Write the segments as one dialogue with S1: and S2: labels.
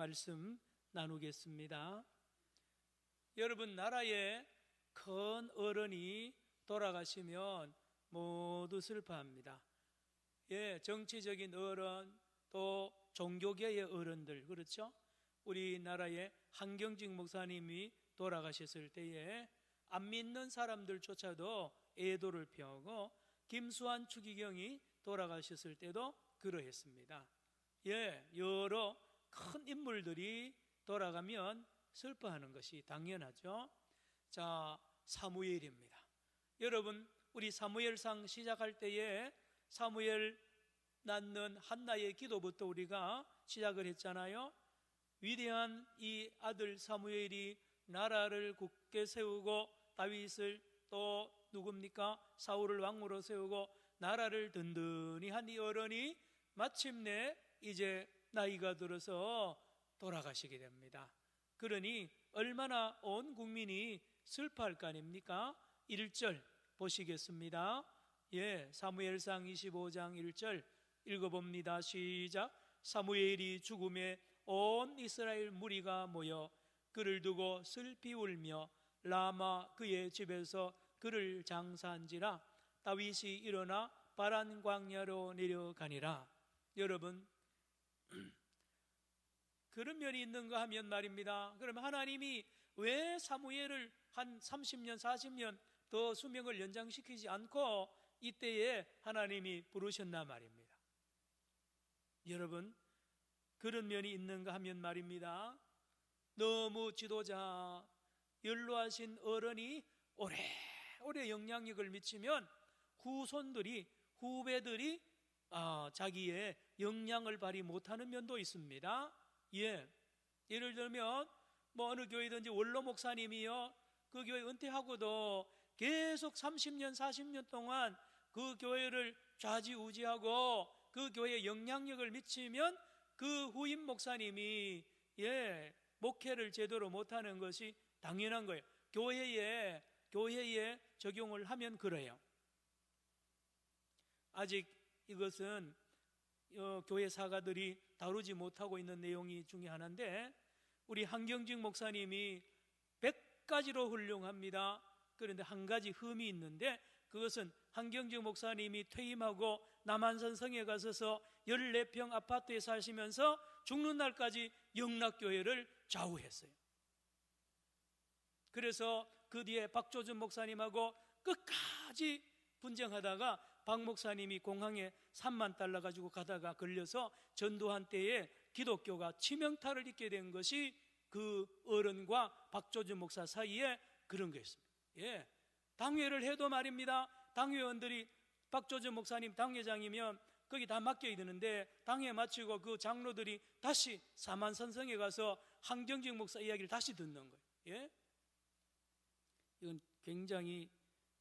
S1: 말씀 나누겠습니다. 여러분, 나라에 큰 어른이 돌아가시면 모두 슬퍼합니다. 정치적인 어른, 또 종교계의 어른들, 그렇죠? 우리나라의 한경직 목사님이 돌아가셨을 때에 안 믿는 사람들조차도 애도를 표하고, 김수환 추기경이 돌아가셨을 때도 그러했습니다. 여러 큰 인물들이 돌아가면 슬퍼하는 것이 당연하죠. 자, 사무엘입니다. 여러분, 우리 사무엘상 시작할 때에 사무엘 낳는 한나의 기도부터 우리가 시작을 했잖아요. 위대한 이 아들 사무엘이 나라를 굳게 세우고, 다윗을 또 누굽니까? 사울을 왕으로 세우고 나라를 든든히 한 이 어른이 마침내 이제 나이가 들어서 돌아가시게 됩니다. 그러니 얼마나 온 국민이 슬퍼할 거 아닙니까? 1절 보시겠습니다. 사무엘상 25장 1절 읽어봅니다. 시작. 사무엘이 죽음에 온 이스라엘 무리가 모여 그를 두고 슬피 울며 라마 그의 집에서 그를 장사한지라. 다윗이 일어나 바란 광야로 내려가니라. 여러분, 그런 면이 있는가 하면 말입니다. 그럼 하나님이 왜 사무엘을 한 30년 40년 더 수명을 연장시키지 않고 이때에 하나님이 부르셨나 말입니다. 여러분, 그런 면이 있는가 하면 말입니다. 너무 지도자, 연로하신 어른이 오래오래 영향력을 미치면 후배들이 자기의 영향을 발휘 못하는 면도 있습니다. 예를 들면 어느 교회든지 원로 목사님이요, 그 교회 은퇴하고도 계속 30년 40년 동안 그 교회를 좌지우지하고 그 교회에 영향력을 미치면 그 후임 목사님이 목회를 제대로 못하는 것이 당연한 거예요. 교회에 적용을 하면 그래요. 아직 이것은 교회 사가들이 다루지 못하고 있는 내용이 중에 하나인데, 우리 한경직 목사님이 100가지로 훌륭합니다. 그런데 한 가지 흠이 있는데, 그것은 한경직 목사님이 퇴임하고 남한산 성에 가서서 14평 아파트에 사시면서 죽는 날까지 영락교회를 좌우했어요. 그래서 그 뒤에 박조준 목사님하고 끝까지 분쟁하다가 박 목사님이 공항에 3만 달러 가지고 가다가 걸려서 전두환 때에 기독교가 치명타를 입게 된 것이 그 어른과 박조준 목사 사이에 그런 거였습니다. 당회를 해도 말입니다, 당회원들이 박조준 목사님 당회장이면 거기 다 맡겨야 되는데, 당회 마치고 그 장로들이 다시 사만산성에 가서 한경직 목사 이야기를 다시 듣는 거예요. 이건 굉장히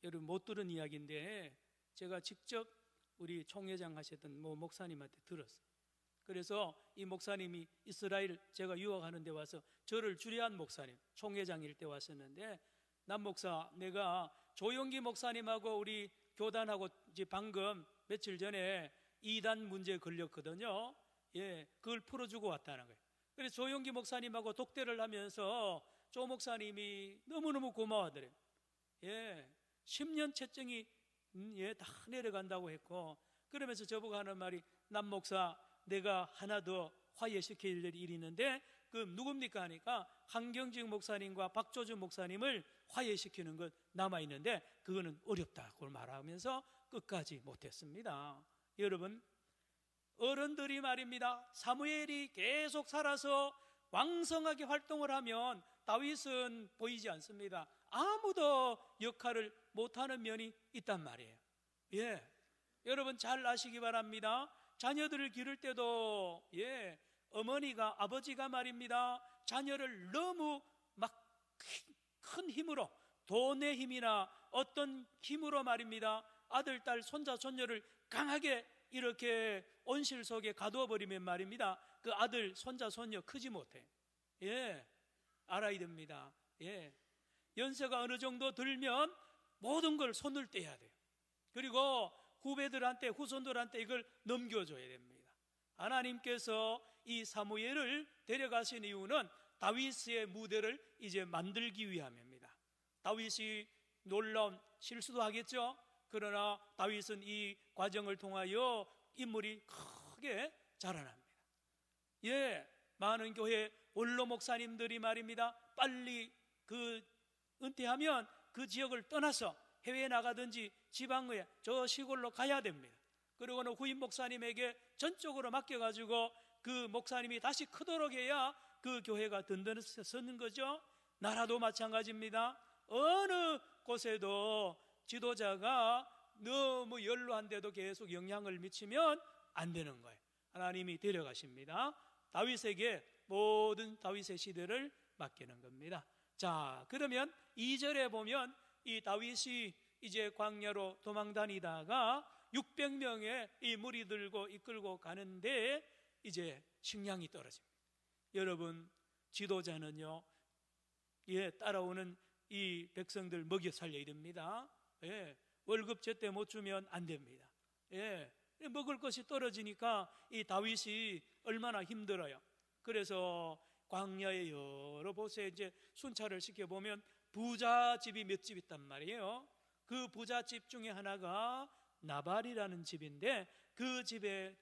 S1: 여러분 못 들은 이야기인데, 제가 직접 우리 총회장 하셨던 목사님한테 들었어요. 그래서 이 목사님이 이스라엘 제가 유학하는 데 와서 저를 주례한 목사님, 총회장일 때 왔었는데, 남 목사, 내가 조용기 목사님하고 우리 교단하고 이제 방금 며칠 전에 이단 문제에 걸렸거든요. 그걸 풀어주고 왔다는 거예요. 그래서 조용기 목사님하고 독대를 하면서 조 목사님이 너무너무 고마워하더래요. 10년 채증이 다 내려간다고 했고, 그러면서 저보고 하는 말이, 남 목사, 내가 하나 더 화해시킬 일이 있는데 그 누굽니까 하니까 한경직 목사님과 박조준 목사님을 화해시키는 것 남아있는데 그거는 어렵다고 말하면서 끝까지 못했습니다. 여러분, 어른들이 말입니다, 사무엘이 계속 살아서 왕성하게 활동을 하면 다윗은 보이지 않습니다. 아무도 역할을 못하는 면이 있단 말이에요. 여러분 잘 아시기 바랍니다. 자녀들을 기를 때도 어머니가, 아버지가 말입니다, 자녀를 너무 막 큰 힘으로, 돈의 힘이나 어떤 힘으로 말입니다, 아들, 딸, 손자, 손녀를 강하게 이렇게 온실 속에 가두어 버리면 말입니다, 그 아들, 손자, 손녀 크지 못해. 알아야 됩니다. 연세가 어느 정도 들면 모든 걸 손을 떼야 돼요. 그리고 후배들한테, 후손들한테 이걸 넘겨줘야 됩니다. 하나님께서 이 사무엘을 데려가신 이유는 다윗의 무대를 이제 만들기 위함입니다. 다윗이 놀라운 실수도 하겠죠. 그러나 다윗은 이 과정을 통하여 인물이 크게 자라납니다. 예, 많은 교회 원로 목사님들이 말입니다, 빨리 은퇴하면 그 지역을 떠나서 해외에 나가든지 지방에 저 시골로 가야 됩니다. 그리고는 후임 목사님에게 전적으로 맡겨가지고 그 목사님이 다시 크도록 해야 그 교회가 든든히 서는 거죠. 나라도 마찬가지입니다. 어느 곳에도 지도자가 너무 연로한데도 계속 영향을 미치면 안 되는 거예요. 하나님이 데려가십니다. 다윗에게 모든 다윗의 시대를 맡기는 겁니다. 자, 그러면 2절에 보면 이 다윗이 이제 광야로 도망다니다가 600명의 이 무리들고 이끌고 가는데 이제 식량이 떨어집니다. 여러분, 지도자는요, 따라오는 이 백성들 먹여 살려야 됩니다. 월급 제때 못 주면 안 됩니다. 먹을 것이 떨어지니까 이 다윗이 얼마나 힘들어요. 그래서 광야의 여러 곳에 이제 순찰을 시켜보면 부잣집이 몇 집 있단 말이에요. 그 부잣집 중에 하나가 나발이라는 집인데 그 집에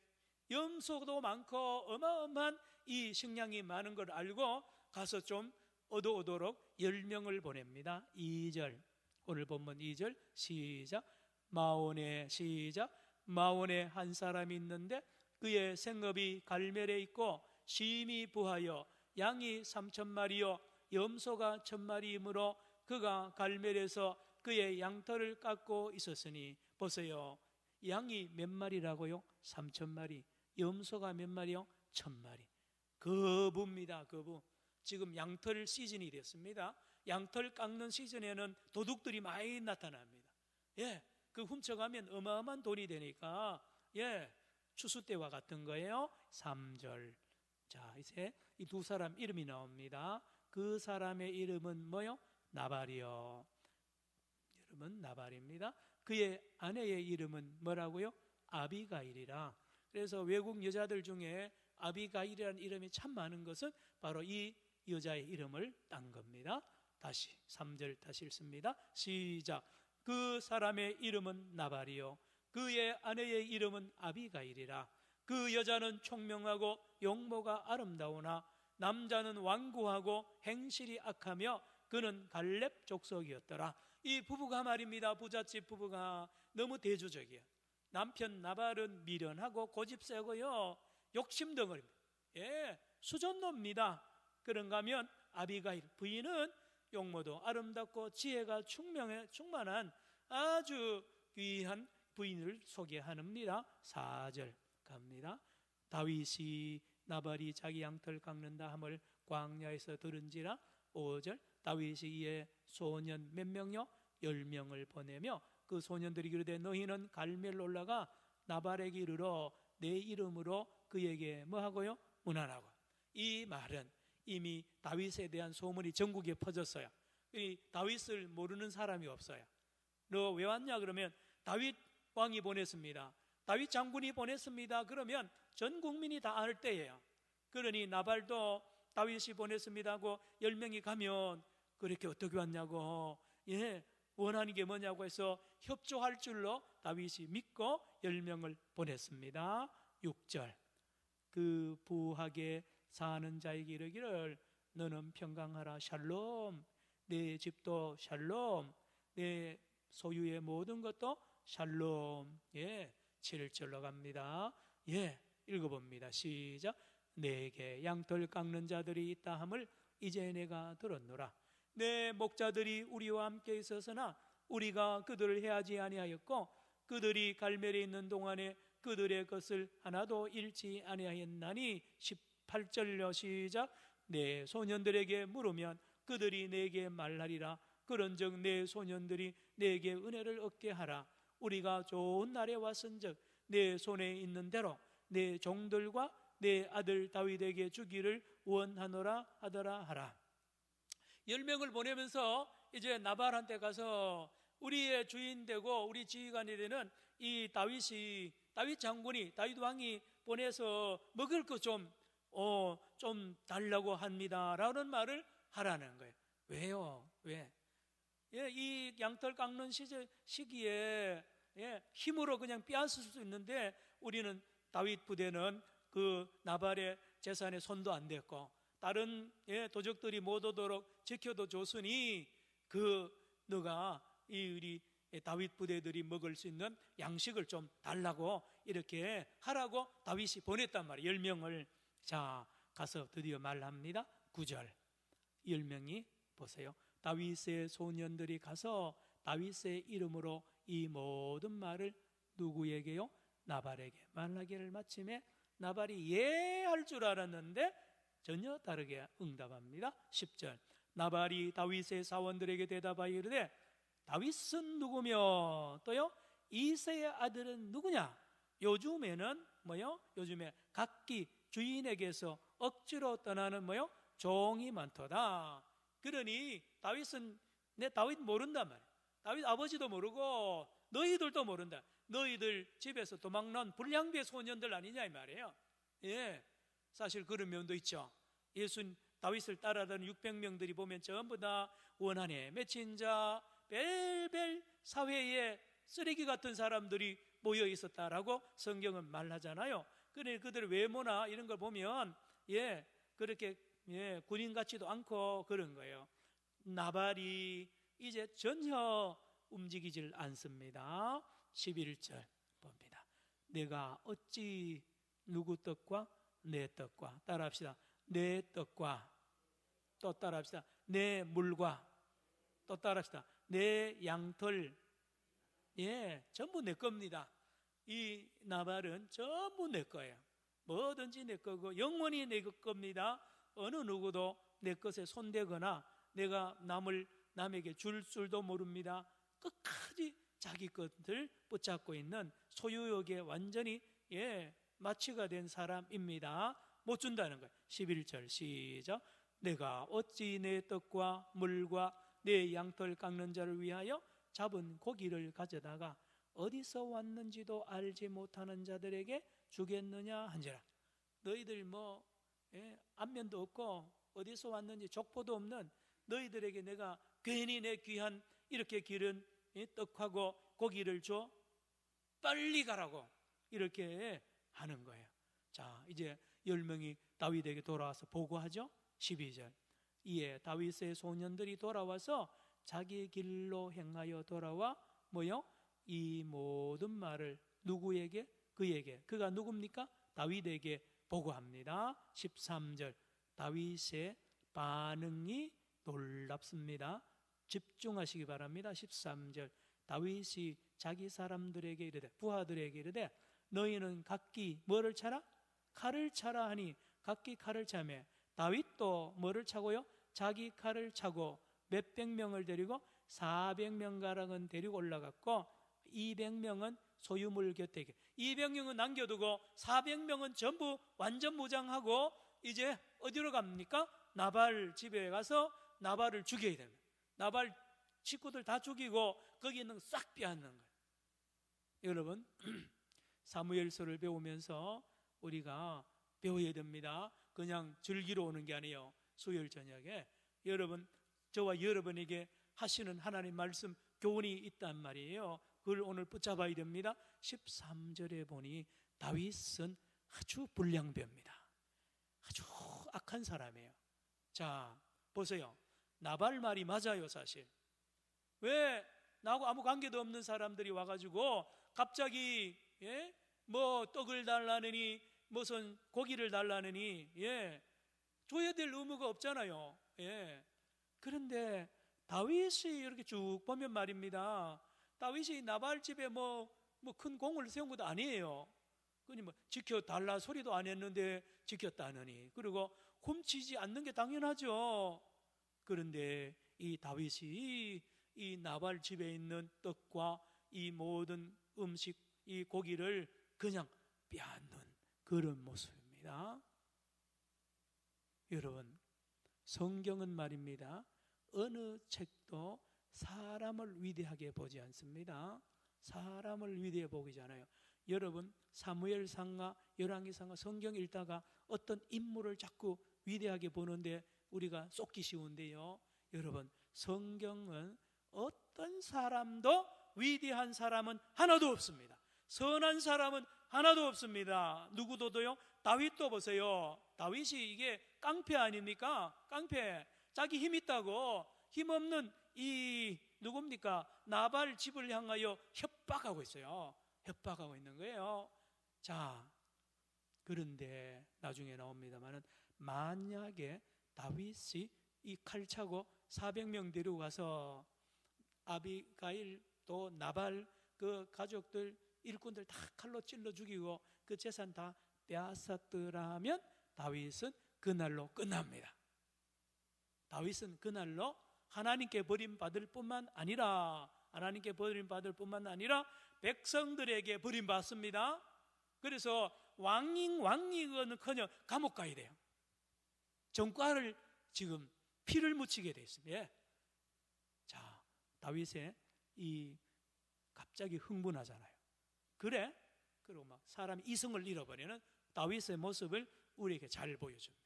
S1: 염소도 많고 어마어마한 이 식량이 많은 걸 알고 가서 좀 얻어오도록 10명을 보냅니다. 2절, 오늘 본문 2절 시작. 마온에 한 사람이 있는데 그의 생업이 갈멜에 있고 심이 부하여 양이 3,000마리요 염소가 1,000마리이므로 그가 갈멜에서 그의 양털을 깎고 있었으니, 보세요, 양이 몇 마리라고요? 3,000마리. 염소가 몇 마리요? 1,000마리. 거부입니다. 거부. 지금 양털 시즌이 됐습니다. 양털 깎는 시즌에는 도둑들이 많이 나타납니다. 그 훔쳐가면 어마어마한 돈이 되니까 추수 때와 같은 거예요. 3절. 자, 이제 이 두 사람 이름이 나옵니다. 그 사람의 이름은 뭐요? 나발이요. 이름은 나발입니다. 그의 아내의 이름은 뭐라고요? 아비가일이라. 그래서 외국 여자들 중에 아비가일이라는 이름이 참 많은 것은 바로 이 여자의 이름을 딴 겁니다. 다시 3절 다시 읽습니다. 시작. 그 사람의 이름은 나발이요 그의 아내의 이름은 아비가일이라. 그 여자는 총명하고 용모가 아름다우나 남자는 완고하고 행실이 악하며 그는 갈렙 족속이었더라. 이 부부가 말입니다. 부잣집 부부가 너무 대조적이에요. 남편 나발은 미련하고 고집세고요 욕심덩어리입니다. 수전노입니다. 그런가 하면 아비가일 부인은 용모도 아름답고 지혜가 충만한 아주 귀한 부인을 소개합니다. 4절 갑니다. 다윗이 나발이 자기 양털 깎는다 함을 광야에서 들은지라. 5절. 다윗이 이에 소년 몇 명요? 10명을 보내며 그 소년들이 이르되 너희는 갈멜로 올라가 나발에게 이르러 내 이름으로 그에게 뭐하고요? 문안하고. 이 말은 이미 다윗에 대한 소문이 전국에 퍼졌어요. 이 다윗을 모르는 사람이 없어요. 너 왜 왔냐 그러면 다윗 왕이 보냈습니다. 다윗 장군이 보냈습니다. 그러면 전 국민이 다 알 때예요. 그러니 나발도 다윗이 보냈습니다 하고 10명이 가면 그렇게 어떻게 왔냐고 원하는 게 뭐냐고 해서 협조할 줄로 다윗이 믿고 10명을 보냈습니다. 6절. 그 부하게 사는 자에게 이르기를 너는 평강하라 샬롬. 내 집도 샬롬. 내 소유의 모든 것도 샬롬. 7절로 갑니다. 읽어봅니다. 시작. 내게 양털 깎는 자들이 있다 함을 이제 내가 들었노라. 내 목자들이 우리와 함께 있었으나 우리가 그들을 해하지 아니하였고 그들이 갈멜에 있는 동안에 그들의 것을 하나도 잃지 아니하였나니. 18절로 시작. 내 소년들에게 물으면 그들이 내게 말하리라. 그런즉 내 소년들이 내게 은혜를 얻게 하라. 우리가 좋은 날에 왔은즉 내 손에 있는 대로 내 종들과 내 아들 다윗에게 주기를 원하노라 하더라 하라. 10명을 보내면서 이제 나발한테 가서 우리의 주인 되고 우리 지휘관이 되는 이 다윗 장군이, 다윗 왕이 보내서 먹을 거 좀 달라고 합니다라는 말을 하라는 거예요. 왜요? 왜? 예, 이 양털 깎는 시기에 힘으로 그냥 빼앗을 수 있는데 우리는 다윗 부대는 그 나발의 재산에 손도 안 댔고 다른 도적들이 못 오도록 지켜도 줬으니 너가 우리 다윗 부대들이 먹을 수 있는 양식을 좀 달라고 이렇게 하라고 다윗이 보냈단 말이에요. 10명을. 자, 가서 드디어 말합니다. 9절 10명이 보세요. 다윗의 소년들이 가서 다윗의 이름으로 이 모든 말을 누구에게요? 나발에게 말하기를 마침에 나발이 예 할 줄 알았는데 전혀 다르게 응답합니다. 10절 나발이 다윗의 사원들에게 대답하여 이르되 다윗은 누구며 또요 이새의 아들은 누구냐? 요즘에는 요즘에 각기 주인에게서 억지로 떠나는 종이 많도다. 그러니 다윗은 다윗 모른단 말이야. 다윗 아버지도 모르고 너희들도 모른다. 너희들 집에서 도망난 불량배 소년들 아니냐 이 말이에요. 예, 사실 그런 면도 있죠. 다윗을 따라다니는 600명들이 보면 전부 다 원한에 맺힌 자, 벨벨 사회에 쓰레기 같은 사람들이 모여 있었다라고 성경은 말하잖아요. 그래 그들의 외모나 이런 걸 보면 그렇게 군인 같지도 않고 그런 거예요. 나발이 이제 전혀 움직이질 않습니다. 11절 봅니다. 내가 어찌 누구 떡과 내 떡과 따라합시다. 내 떡과 또 따라합시다. 내 물과 또 따라합시다. 내 양털 전부 내 겁니다. 이 나발은 전부 내 거예요. 뭐든지 내 거고 영원히 내 겁니다. 어느 누구도 내 것에 손대거나 내가 남에게 줄 줄도 모릅니다. 끝까지 자기 것들 붙잡고 있는 소유욕에 완전히 마취가 된 사람입니다. 못 준다는 거예요. 11절 시작. 내가 어찌 내 떡과 물과 내 양털 깎는 자를 위하여 잡은 고기를 가져다가 어디서 왔는지도 알지 못하는 자들에게 주겠느냐 한지라. 너희들 안면도 없고 어디서 왔는지 족보도 없는 너희들에게 내가 괜히 내 귀한 이렇게 기른 떡하고 고기를 줘? 빨리 가라고 이렇게 하는 거예요. 자, 이제 10명이 다윗에게 돌아와서 보고하죠. 12절 이에 다윗의 소년들이 돌아와서 자기 길로 행하여 돌아와 이 모든 말을 누구에게? 그에게. 그가 누굽니까? 다윗에게 보고합니다. 13절 다윗의 반응이 놀랍습니다. 집중하시기 바랍니다. 13절 다윗이 자기 사람들에게 이르되 부하들에게 이르되 너희는 각기 뭐를 차라? 칼을 차라 하니 각기 칼을 차매 다윗도 뭐를 차고요? 자기 칼을 차고 몇백 명을 데리고 400명가량은 데리고 올라갔고 200명은 소유물 곁에 200명은 남겨두고 400명은 전부 완전 무장하고 이제 어디로 갑니까? 나발 집에 가서 나발을 죽여야 됩니다. 나발 식구들 다 죽이고 거기 있는 거 싹 빼앗는 거예요. 여러분 사무엘서를 배우면서 우리가 배워야 됩니다. 그냥 즐기러 오는 게 아니에요. 수요일 저녁에 여러분 저와 여러분에게 하시는 하나님 말씀 교훈이 있단 말이에요. 그걸 오늘 붙잡아야 됩니다. 13절에 보니 다윗은 아주 불량배입니다. 아주 악한 사람이에요. 자 보세요. 나발 말이 맞아요. 사실 왜 나하고 아무 관계도 없는 사람들이 와가지고 갑자기 떡을 달라느니 무슨 고기를 달라느니 줘야 될 의무가 없잖아요. 그런데 다윗이 이렇게 쭉 보면 말입니다. 다윗이 나발 집에 큰 공을 세운 것도 아니에요. 그니 지켜달라 소리도 안 했는데 지켰다느니 그리고 훔치지 않는 게 당연하죠. 그런데 이 다윗이 이 나발 집에 있는 떡과 이 모든 음식 이 고기를 그냥 빼앗는 그런 모습입니다. 여러분 성경은 말입니다. 어느 책도 사람을 위대하게 보지 않습니다. 사람을 위대해 보기잖아요. 여러분 사무엘상과 열왕기상과 성경 읽다가 어떤 인물을 자꾸 위대하게 보는데 우리가 쏟기 쉬운데요, 여러분 성경은 어떤 사람도 위대한 사람은 하나도 없습니다. 선한 사람은 하나도 없습니다. 누구도요? 다윗도 보세요. 다윗이 이게 깡패 아닙니까? 깡패. 자기 힘 있다고 힘없는 이 누굽니까? 나발 집을 향하여 협박하고 있어요. 협박하고 있는 거예요. 자, 그런데 나중에 나옵니다만은 만약에 다윗이 이 칼 차고 400명 데리고 가서 아비가일 또 나발 그 가족들 일꾼들 다 칼로 찔러 죽이고 그 재산 다 빼앗았더라면 다윗은 그날로 끝납니다. 다윗은 그날로 하나님께 버림받을 뿐만 아니라 백성들에게 버림받습니다. 그래서 왕이거는커녕 감옥 가야 돼요. 전과를 지금 피를 묻히게 돼 있습니다. 자, 다윗의 이 갑자기 흥분하잖아요. 그리고 막 사람이 이성을 잃어버리는 다윗의 모습을 우리에게 잘 보여줍니다.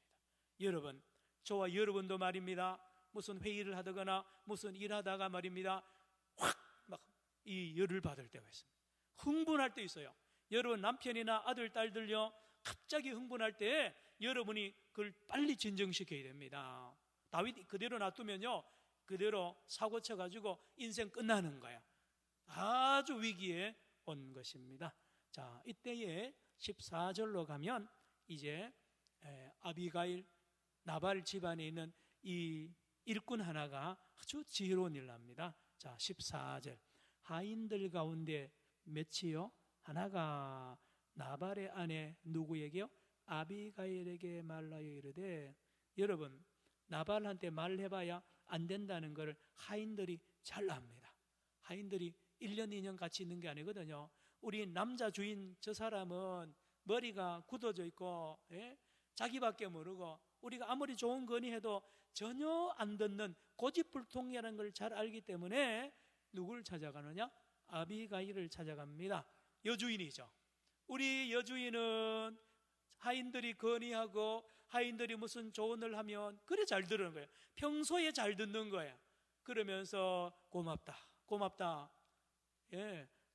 S1: 여러분, 저와 여러분도 말입니다. 무슨 회의를 하다거나 무슨 일하다가 말입니다, 확 막 이 열을 받을 때가 있습니다. 흥분할 때 있어요. 여러분 남편이나 아들, 딸들요, 갑자기 흥분할 때 여러분이 그걸 빨리 진정시켜야 됩니다. 다윗이 그대로 놔두면요, 그대로 사고 쳐가지고 인생 끝나는 거야. 아주 위기에 온 것입니다. 자, 이때에 14절로 가면 이제 아비가일 나발 집안에 있는 이 일꾼 하나가 아주 지혜로운 일을 합니다. 자, 14절. 하인들 가운데 몇이요? 하나가 나발의 아내 누구에게요? 아비가일에게 말하여 이르되, 여러분 나발한테 말해봐야 안 된다는 것을 하인들이 잘 압니다. 하인들이 1년 2년 같이 있는 게 아니거든요. 우리 남자 주인 저 사람은 머리가 굳어져 있고 자기밖에 모르고 우리가 아무리 좋은 건의해도 전혀 안 듣는 고집불통이라는 걸 잘 알기 때문에 누구를 찾아가느냐? 아비가일을 찾아갑니다. 여주인이죠. 우리 여주인은 하인들이 건의하고 하인들이 무슨 조언을 하면 그래 잘 들은 거예요. 평소에 잘 듣는 거예요. 그러면서 고맙다.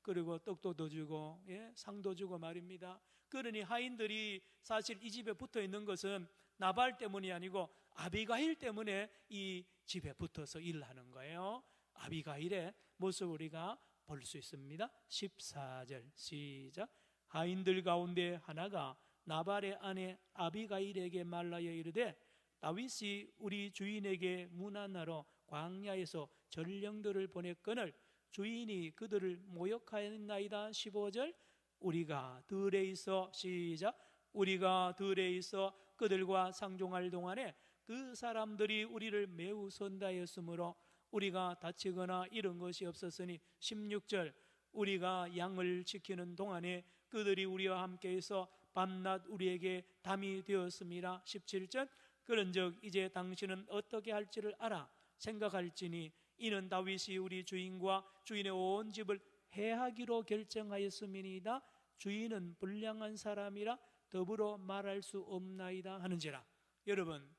S1: 그리고 떡도 더 주고 상도 주고 말입니다. 그러니 하인들이 사실 이 집에 붙어 있는 것은 나발 때문이 아니고 아비가일 때문에 이 집에 붙어서 일을 하는 거예요. 아비가일의 모습을 우리가 볼 수 있습니다. 14절 시작. 하인들 가운데 하나가 나발의 아내 아비가일에게 말하여 이르되, 다윗이 우리 주인에게 문안하러 광야에서 전령들을 보냈거늘 주인이 그들을 모욕하였나이다. 15절. 우리가 들에 있어 시작. 우리가 들에 있어 그들과 상종할 동안에 그 사람들이 우리를 매우 선다했으므로 우리가 다치거나 이런 것이 없었으니. 16절. 우리가 양을 지키는 동안에 그들이 우리와 함께해서 밤낮 우리에게 담이 되었습니다. 17절. 그런즉 이제 당신은 어떻게 할지를 알아 생각할지니 이는 다윗이 우리 주인과 주인의 온 집을 해하기로 결정하였음이니이다. 주인은 불량한 사람이라 더불어 말할 수 없나이다 하는지라. 여러분,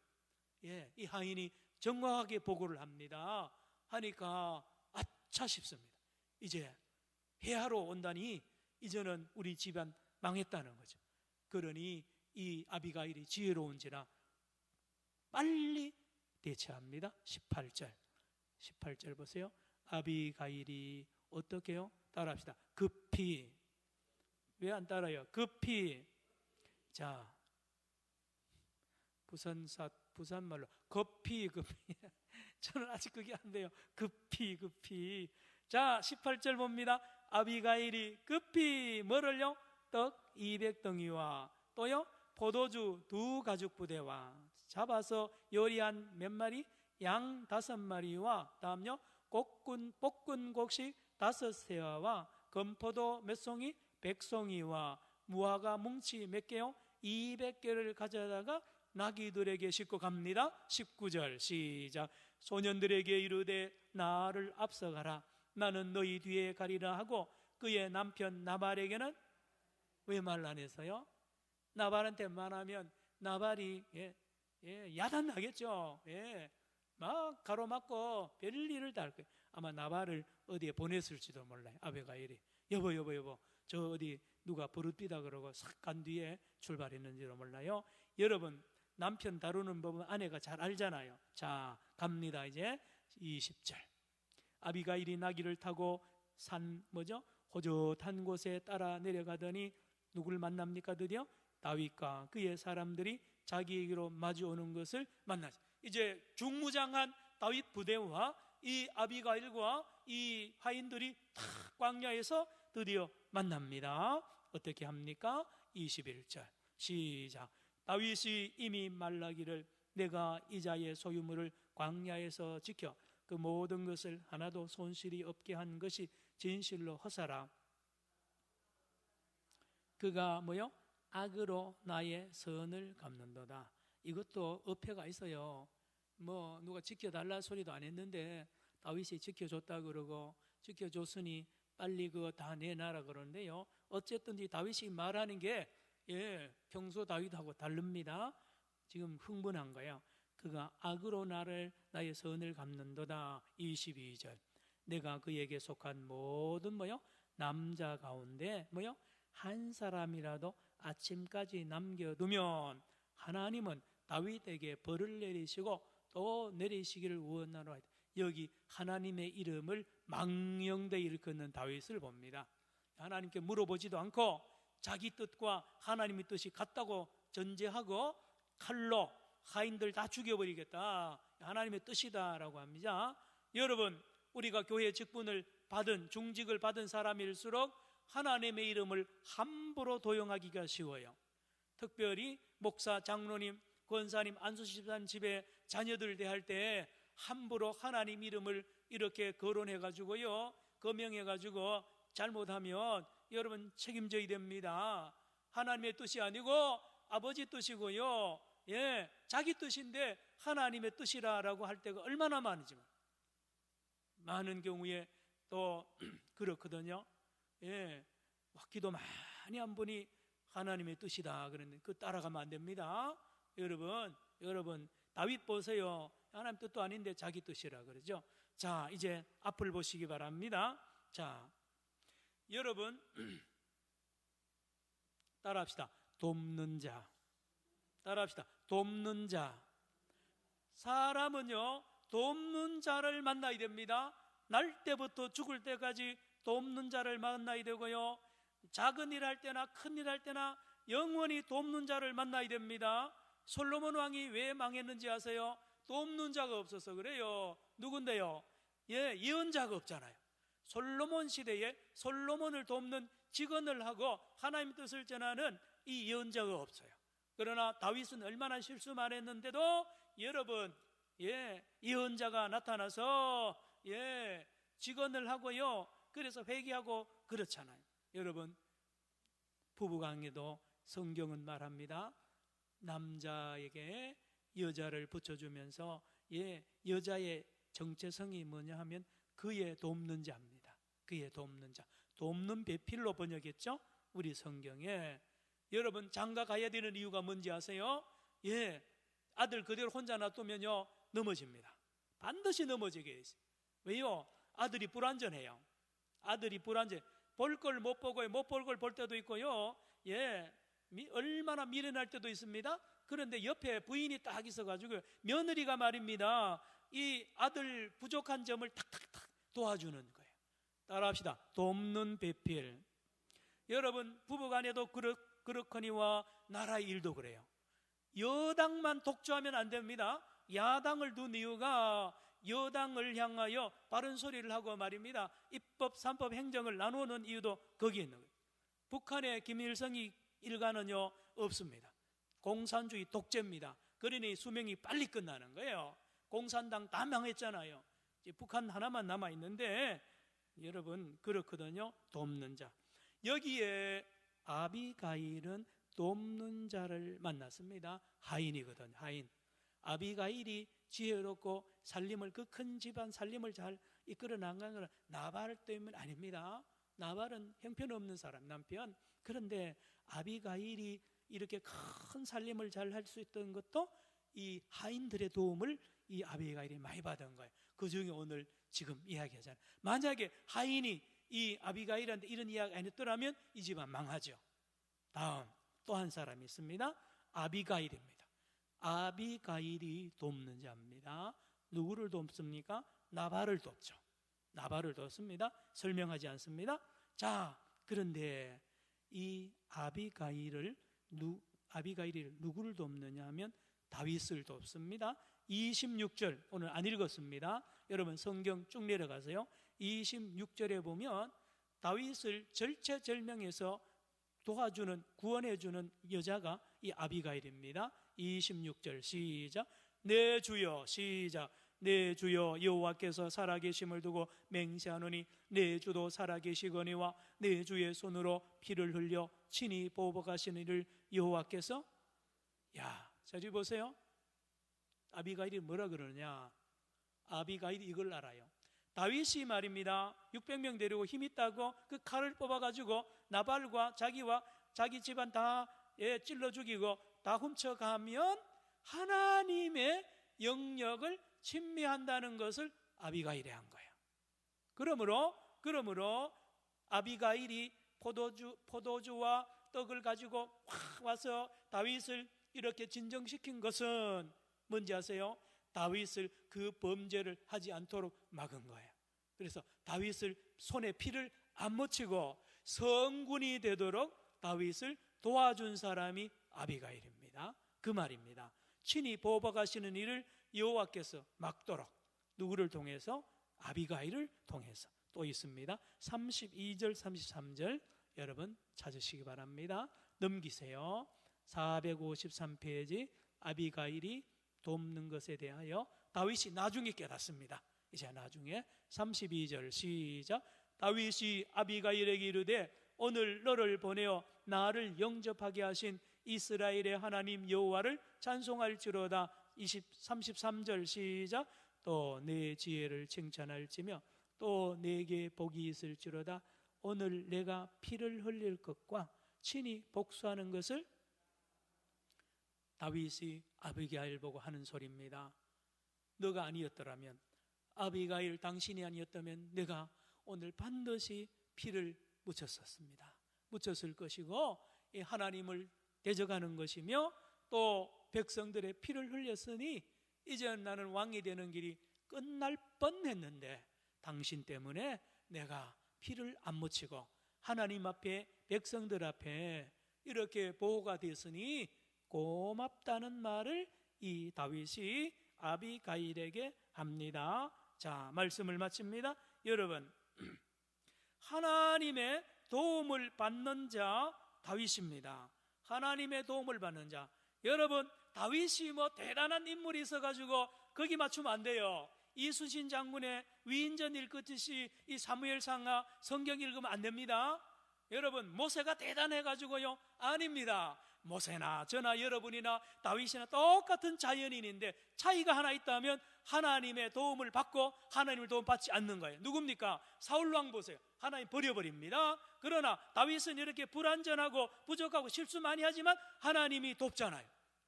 S1: 이 하인이 정확하게 보고를 합니다. 하니까 아차 싶습니다. 이제 해하러 온다니 이제는 우리 집안 망했다는 거죠. 그러니 이 아비가일이 지혜로운지라 빨리 대처합니다. 18절 보세요. 아비가일이 어떻게 해요? 따라합시다. 급히. 왜 안 따라요? 급히. 자, 부산말로 급히. 저는 아직 그게 안 돼요. 급히. 자, 18절 봅니다. 아비가일이 급히 뭐를요? 떡 200덩이와 또요 포도주 2가죽부대와 잡아서 요리한 몇 마리? 양 5마리와 다음요 볶은 곡식 5세와와 건포도 몇 송이? 100송이와 무화과 뭉치 몇 개요? 200개를 가져다가 나귀들에게 싣고 갑니다. 19절 시작. 소년들에게 이르되 나를 앞서가라. 나는 너희 뒤에 가리라 하고 그의 남편 나발에게는 왜 말 안 해서요? 나발한테 말하면 나발이 야단 나겠죠. 막 가로막고 별일을 다 할 거예요. 아마 나발을 어디에 보냈을지도 몰라요. 아비가일이 여보 저 어디 누가 버릇비다 그러고 싹 간 뒤에 출발했는지도 몰라요. 여러분, 남편 다루는 법은 아내가 잘 알잖아요. 자, 갑니다. 이제 20절. 아비가일이 나귀를 타고 호젓한 곳에 따라 내려가더니 누굴 만납니까? 드디어 다윗과 그의 사람들이 자기에게로 마주오는 것을 만나죠. 이제 중무장한 다윗 부대와 이 아비가일과 이 하인들이 다 광야에서 드디어 만납니다. 어떻게 합니까? 21절 시작. 다윗이 이미 말라기를 내가 이자의 소유물을 광야에서 지켜 그 모든 것을 하나도 손실이 없게 한 것이 진실로 허사라. 그가 악으로 나의 선을 갚는도다. 이것도 어폐가 있어요. 누가 지켜달라 소리도 안 했는데 다윗이 지켜줬다 그러고 지켜줬으니 빨리 그거 다 내놔라 그러는데요. 어쨌든 이 다윗이 말하는 게 평소 다윗하고 다릅니다. 지금 흥분한 거예요. 그가 악으로 나의 선을 갚는도다. 22절. 내가 그에게 속한 모든 남자 가운데 한 사람이라도 아침까지 남겨두면 하나님은 다윗에게 벌을 내리시고 또 내리시기를 원하노라. 여기 하나님의 이름을 망령되이 일컫는 다윗을 봅니다. 하나님께 물어보지도 않고 자기 뜻과 하나님의 뜻이 같다고 전제하고 칼로 하인들 다 죽여버리겠다, 하나님의 뜻이다라고 합니다. 여러분, 우리가 교회 직분을 받은, 중직을 받은 사람일수록 하나님의 이름을 함부로 도용하기가 쉬워요. 특별히 목사, 장로님, 권사님, 안수집사님 집에 자녀들 대할 때 함부로 하나님 이름을 이렇게 거론해가지고요, 거명해가지고 잘못하면 여러분 책임져야 됩니다. 하나님의 뜻이 아니고 아버지 뜻이고요, 자기 뜻인데 하나님의 뜻이라고 할 때가 얼마나 많은지. 많은 경우에 또 그렇거든요. 기도 많이 한 분이 하나님의 뜻이다 그랬는데 그 따라가면 안 됩니다. 여러분 다윗 보세요. 하나님 뜻도 아닌데 자기 뜻이라 그러죠. 자, 이제 앞을 보시기 바랍니다. 자, 여러분 따라합시다. 돕는 자. 따라합시다. 돕는 자. 사람은요, 돕는 자를 만나야 됩니다. 날 때부터 죽을 때까지 돕는 자를 만나야 되고요, 작은 일 할 때나 큰 일 할 때나 영원히 돕는 자를 만나야 됩니다. 솔로몬 왕이 왜 망했는지 아세요? 돕는 자가 없어서 그래요. 누군데요? 예언자가 없잖아요. 솔로몬 시대에 솔로몬을 돕는 직언을 하고 하나님 뜻을 전하는 이 예언자가 없어요. 그러나 다윗은 얼마나 실수만 했는데도 여러분, 예언자가 나타나서 직언을 하고요, 그래서 회개하고 그렇잖아요. 여러분, 부부관계도 성경은 말합니다. 남자에게 여자를 붙여주면서 여자의 정체성이 뭐냐 하면 그의 돕는 자입니다. 그의 돕는 자. 돕는 배필로 번역했죠, 우리 성경에. 여러분, 장가 가야 되는 이유가 뭔지 아세요? 아들 그대로 혼자 놔두면요 넘어집니다. 반드시 넘어지게 있어요. 왜요? 아들이 불완전해요. 아들이 불완전. 볼 걸 못 보고 못 볼 걸 볼 때도 있고요, 얼마나 미련할 때도 있습니다. 그런데 옆에 부인이 딱 있어가지고 며느리가 말입니다, 이 아들 부족한 점을 탁탁탁 도와주는 거예요. 따라합시다. 돕는 배필. 여러분, 부부간에도 그렇거니와 나라의 일도 그래요. 여당만 독주하면 안 됩니다. 야당을 둔 이유가 여당을 향하여 바른 소리를 하고 말입니다, 입법, 삼법, 행정을 나누는 이유도 거기에 있는 거예요. 북한의 김일성이 일가는요 없습니다. 공산주의 독재입니다. 그러니 수명이 빨리 끝나는 거예요. 공산당 다 망했잖아요. 이제 북한 하나만 남아있는데 여러분 그렇거든요. 돕는 자. 여기에 아비가일은 돕는 자를 만났습니다. 하인이거든요. 하인. 아비가일이 지혜롭고 살림을, 그 큰 집안 살림을 잘 이끌어 나간 건 나발 때문 아닙니다. 나발은 형편없는 사람, 남편. 그런데 아비가일이 이렇게 큰 살림을 잘 할 수 있던 것도 이 하인들의 도움을 이 아비가일이 많이 받은 거예요. 그 중에 오늘 지금 이야기하잖아요. 만약에 하인이 이 아비가일한테 이런 이야기 안 했더라면 이 집안 망하죠. 다음 또 한 사람이 있습니다. 아비가일입니다. 아비가일이 돕는 자입니다. 누구를 돕습니까? 나발을 돕죠. 나발을 돕습니다. 설명하지 않습니다. 자, 그런데 이 아비가일이 누구를 돕느냐 하면 다윗을 돕습니다. 26절 오늘 안 읽었습니다. 여러분 성경 쭉 내려가세요. 26절에 보면 다윗을 절체절명해서 도와주는, 구원해주는 여자가 이 아비가일입니다. 26절 시작. 내 주여, 시작. 내 주여 여호와께서 살아계심을 두고 맹세하노니 내 주도 살아계시거니와 내 주의 손으로 피를 흘려 친히 보복하시는 이를 여호와께서. 야, 저기 보세요. 아비가일이 뭐라 그러느냐? 아비가일이 이걸 알아요. 다윗이 말입니다. 600명 데리고 힘 있다고 그 칼을 뽑아가지고 나발과 자기와 자기 집안 다 찔러 죽이고 다 훔쳐가면 하나님의 영역을 침해한다는 것을 아비가일이 한 거예요. 그러므로 아비가일이 포도주와 떡을 가지고 확 와서 다윗을 이렇게 진정시킨 것은 뭔지 아세요? 다윗을 그 범죄를 하지 않도록 막은 거예요. 그래서 다윗을 손에 피를 안 묻히고 성군이 되도록 다윗을 도와준 사람이 아비가일입니다. 그 말입니다. 친히 보복하시는 일을 여호와께서 막도록 누구를 통해서? 아비가일을 통해서. 또 있습니다. 32절 33절 여러분 찾으시기 바랍니다. 넘기세요. 453페이지 아비가일이 돕는 것에 대하여 다윗이 나중에 깨닫습니다. 이제 나중에 32절 시작. 다윗이 아비가일에게 이르되 오늘 너를 보내어 나를 영접하게 하신 이스라엘의 하나님 여호와를 찬송할지로다. 33절 시작. 또 내 지혜를 칭찬할지며 또 내게 복이 있을지로다. 오늘 내가 피를 흘릴 것과 친히 복수하는 것을. 다윗이 아비가일 보고 하는 소리입니다. 너가 아니었더라면, 아비가일 당신이 아니었다면 내가 오늘 반드시 피를 묻혔었습니다. 묻혔을 것이고 하나님을 대적하는 것이며 또 백성들의 피를 흘렸으니 이제 나는 왕이 되는 길이 끝날 뻔했는데 당신 때문에 내가 피를 안 묻히고 하나님 앞에 백성들 앞에 이렇게 보호가 됐으니 고맙다는 말을 이 다윗이 아비가일에게 합니다. 자, 말씀을 마칩니다. 여러분, 하나님의 도움을 받는 자 다윗입니다. 하나님의 도움을 받는 자. 여러분, 다윗이 뭐 대단한 인물이 있어가지고 거기 맞추면 안 돼요. 이순신 장군의 위인전 읽듯이 이 사무엘상하 성경 읽으면 안 됩니다. 여러분, 모세가 대단해가지고요? 아닙니다. 모세나 저나 여러분이나 다윗이나 똑같은 자연인인데 차이가 하나 있다면 하나님의 도움을 받고 하나님을 도움받지 않는 거예요. 누굽니까? 사울왕 보세요. 하나님 버려버립니다. 그러나 다윗은 이렇게 불완전하고 부족하고 실수 많이 하지만 하나님이 돕잖아요.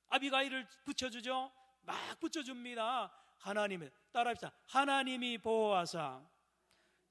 S1: 아비가일을 붙여주죠. 막 붙여줍니다. 하나님을 따라합시다. 하나님이 보호하사.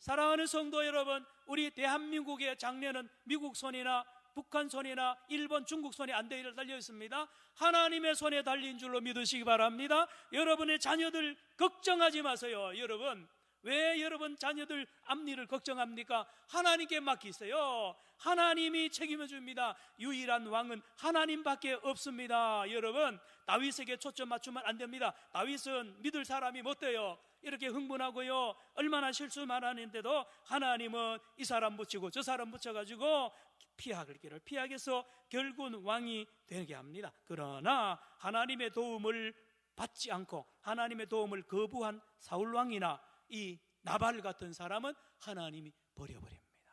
S1: 사랑하는 성도 여러분, 우리 대한민국의 장래는 미국 손이나 북한 손이나 일본, 중국 손에 안 달려 있습니다. 하나님의 손에 달린 줄로 믿으시기 바랍니다. 여러분의 자녀들 걱정하지 마세요. 여러분, 왜 여러분 자녀들 앞일을 걱정합니까? 하나님께 맡기세요. 하나님이 책임져 줍니다. 유일한 왕은 하나님밖에 없습니다. 여러분, 다윗에게 초점 맞추면 안 됩니다. 다윗은 믿을 사람이 못 돼요. 이렇게 흥분하고요, 얼마나 실수만 하는데도 하나님은 이 사람 붙이고 저 사람 붙여가지고 피할 길을 피하게 해서 결국은 왕이 되게 합니다. 그러나 하나님의 도움을 받지 않고 하나님의 도움을 거부한 사울왕이나 이 나발 같은 사람은 하나님이 버려버립니다.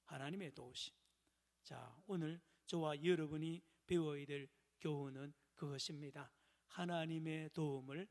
S1: 하나님의 도우심. 자, 오늘 저와 여러분이 배워야 될 교훈은 그것입니다. 하나님의 도움을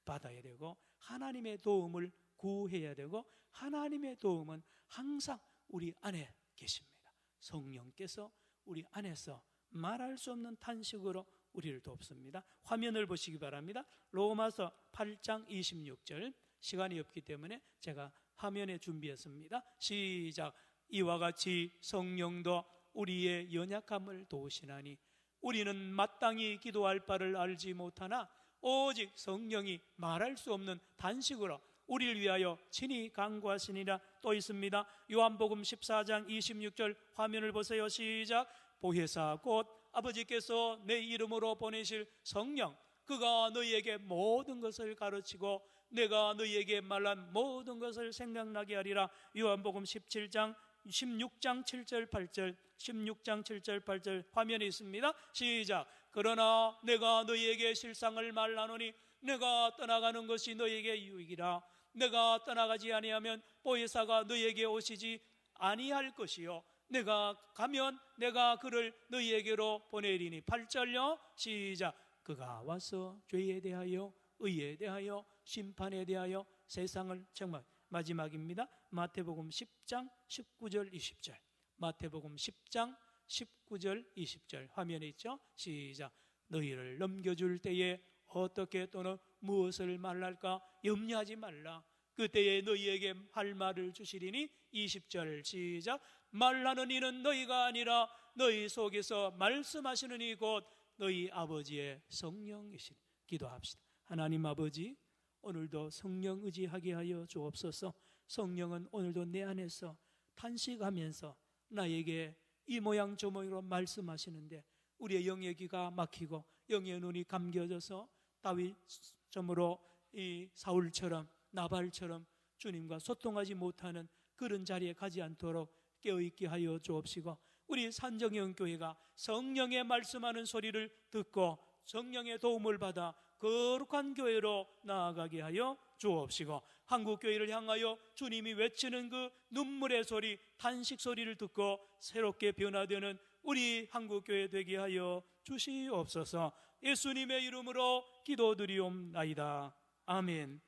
S1: 받아야 되고 하나님의 도움을 구해야 되고 하나님의 도움은 항상 우리 안에 계십니다. 성령께서 우리 안에서 말할 수 없는 탄식으로 우리를 돕습니다. 화면을 보시기 바랍니다. 로마서 8장 26절. 시간이 없기 때문에 제가 화면에 준비했습니다. 시작. 이와 같이 성령도 우리의 연약함을 도우시나니 우리는 마땅히 기도할 바를 알지 못하나 오직 성령이 말할 수 없는 단식으로 우리를 위하여 친히 간구하시니라. 또 있습니다. 요한복음 14장 26절 화면을 보세요. 시작. 보혜사 곧 아버지께서 내 이름으로 보내실 성령, 그가 너희에게 모든 것을 가르치고 내가 너희에게 말한 모든 것을 생각나게 하리라. 요한복음 16장 7절 8절 16장 7절 8절 화면에 있습니다. 시작. 그러나 내가 너희에게 실상을 말하노니 내가 떠나가는 것이 너희에게 유익이라. 내가 떠나가지 아니하면 보혜사가 너희에게 오시지 아니할 것이요 내가 가면 내가 그를 너희에게로 보내리니. 8절요. 시작. 그가 와서 죄에 대하여 의에 대하여 심판에 대하여 세상을 정말. 마지막입니다. 마태복음 10장 19절 20절. 마태복음 10장 19절 20절 화면에 있죠. 시작. 너희를 넘겨줄 때에 어떻게 또는 무엇을 말할까 염려하지 말라. 그때에 너희에게 할 말을 주시리니. 20절 시작. 말하는 이는 너희가 아니라 너희 속에서 말씀하시는 이 곧 너희 아버지의 성령이시니. 기도합시다. 하나님 아버지, 오늘도 성령 의지하게 하여 주옵소서. 성령은 오늘도 내 안에서 탄식하면서 나에게 이 모양 저 모양으로 말씀하시는데 우리의 영의 귀가 막히고 영의 눈이 감겨져서 다윗처럼 이 사울처럼 나발처럼 주님과 소통하지 못하는 그런 자리에 가지 않도록 깨어있게 하여 주옵시고, 우리 산정형교회가 성령의 말씀하는 소리를 듣고 성령의 도움을 받아 거룩한 교회로 나아가게 하여 주옵시고, 한국교회를 향하여 주님이 외치는 그 눈물의 소리, 탄식 소리를 듣고 새롭게 변화되는 우리 한국교회 되게 하여 주시옵소서. 예수님의 이름으로 기도드리옵나이다. 아멘.